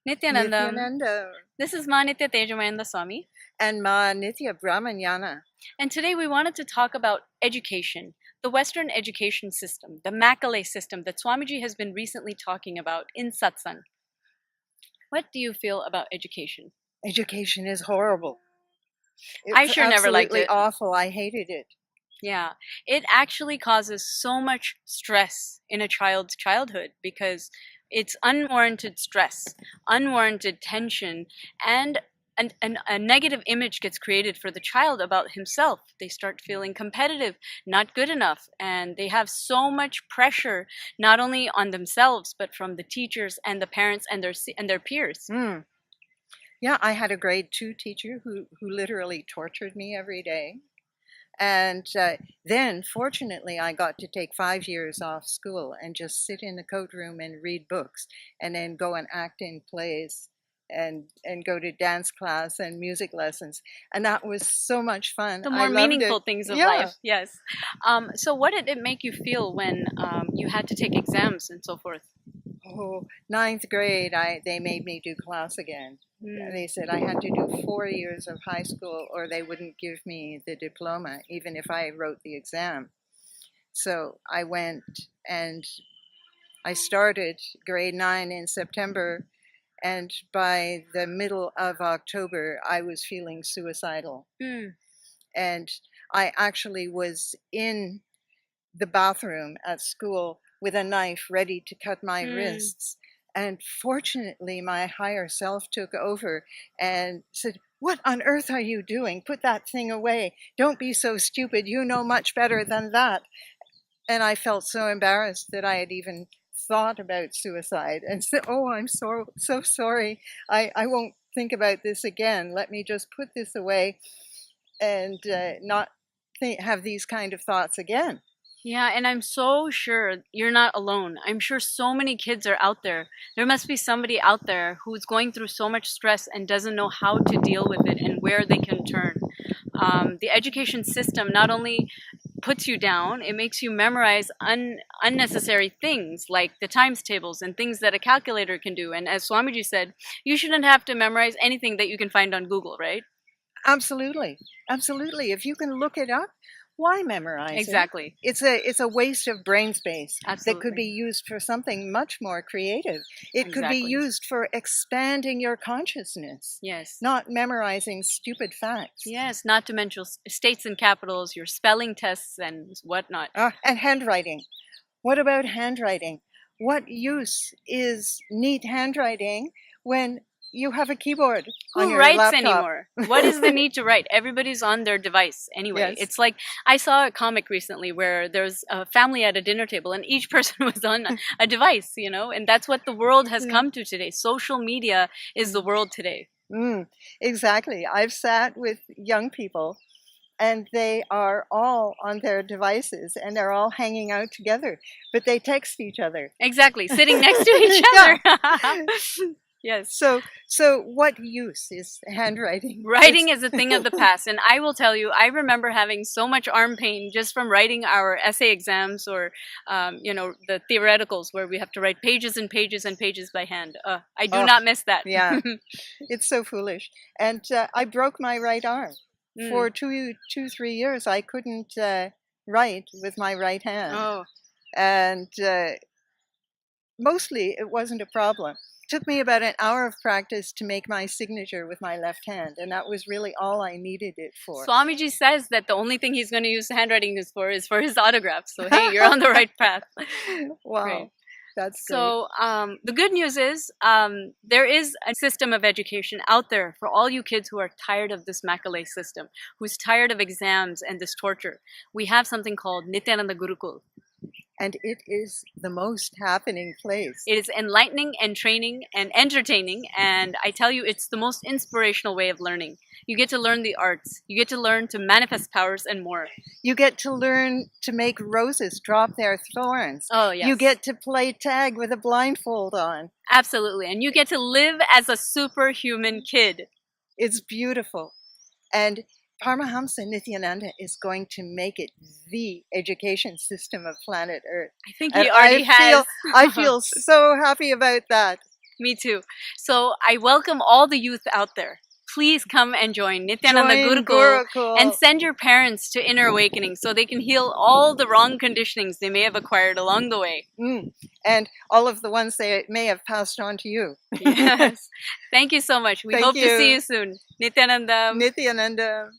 Nithyananda. Nithyananda. This is Ma Nitya Tejamayanda Swami. And Ma Nithya Brahmanyana. And today we wanted to talk about education, the Western education system, the Macaulay system that Swamiji has been recently talking about in satsang. What do you feel about education? Education is horrible. I sure never liked it. Absolutely awful. I hated it. Yeah, it actually causes so much stress in a child's childhood because it's unwarranted stress, unwarranted tension, and a negative image gets created for the child about himself. They start feeling competitive, not good enough, and they have so much pressure, not only on themselves, but from the teachers and the parents and their peers. Yeah, I had a grade 2 teacher who literally tortured me every day. And then, fortunately, I got to take 5 years off school and just sit in the coat room and read books, and then go and act in plays and go to dance class and music lessons. And that was so much fun. The more meaningful things of Yeah. life, yes. So what did it make you feel when you had to take exams and so forth? Oh, 9th grade, they made me do class again. They said I had to do 4 years of high school or they wouldn't give me the diploma, even if I wrote the exam. So I went and I started grade 9 in September, and by the middle of October, I was feeling suicidal. And I actually was in the bathroom at school with a knife ready to cut my wrists. And fortunately, my higher self took over and said, "What on earth are you doing? Put that thing away. Don't be so stupid. You know much better than that." And I felt so embarrassed that I had even thought about suicide and said, "Oh, I'm so sorry. I won't think about this again. Let me just put this away and not have these kind of thoughts again." Yeah, and I'm so sure you're not alone. I'm sure so many kids are out there. There must be somebody out there who's going through so much stress and doesn't know how to deal with it and where they can turn. The education system not only puts you down, it makes you memorize unnecessary things like the times tables and things that a calculator can do. And as Swamiji said, you shouldn't have to memorize anything that you can find on Google, right? Absolutely. Absolutely. If you can look it up, why memorize Exactly. it? It's a waste of brain space. Absolutely. That could be used for something much more creative. It could be Exactly. used for expanding your consciousness. Yes. Not memorizing stupid facts. Yes, not to mention states and capitals, your spelling tests and whatnot. And handwriting. What about handwriting? What use is neat handwriting when you have a keyboard on your writes laptop? Anymore? What is the need to write? Everybody's on their device anyway. Yes. It's like, I saw a comic recently where there's a family at a dinner table and each person was on a device, you know, and that's what the world has come to today. Social media is the world today. Exactly. I've sat with young people and they are all on their devices and they're all hanging out together, but they text each other. Exactly, sitting next to each other. Yes. So what use is handwriting? Writing is a thing of the past, and I will tell you, I remember having so much arm pain just from writing our essay exams or, you know, the theoreticals where we have to write pages and pages and pages by hand. I do not miss that. Yeah, it's so foolish. And I broke my right arm. For 3 years, I couldn't write with my right hand. And mostly it wasn't a problem. It took me about an hour of practice to make my signature with my left hand, and that was really all I needed it for. Swamiji says that the only thing he's going to use handwriting is for his autographs. So hey, you're on the right path. Wow. Great. That's great. So the good news is there is a system of education out there for all you kids who are tired of this Macaulay system, who's tired of exams and this torture. We have something called Nithyananda Gurukul. And it is the most happening place. It is enlightening and training and entertaining, and I tell you, it's the most inspirational way of learning. You get to learn the arts. You get to learn to manifest powers and more. You get to learn to make roses drop their thorns. Oh, yes. You get to play tag with a blindfold on. Absolutely. And you get to live as a superhuman kid. It's beautiful. And Paramahamsa Nithyananda is going to make it the education system of planet Earth. I think he already has. I feel so happy about that. Me too. So I welcome all the youth out there. Please come and join Nithyananda Join Gurukul Gurukul. and send your parents to Inner Awakening so they can heal all the wrong conditionings they may have acquired along the way. And all of the ones they may have passed on to you. Yes. Thank you so much. We Thank hope to you. see you soon. Nithyananda. Nithyananda.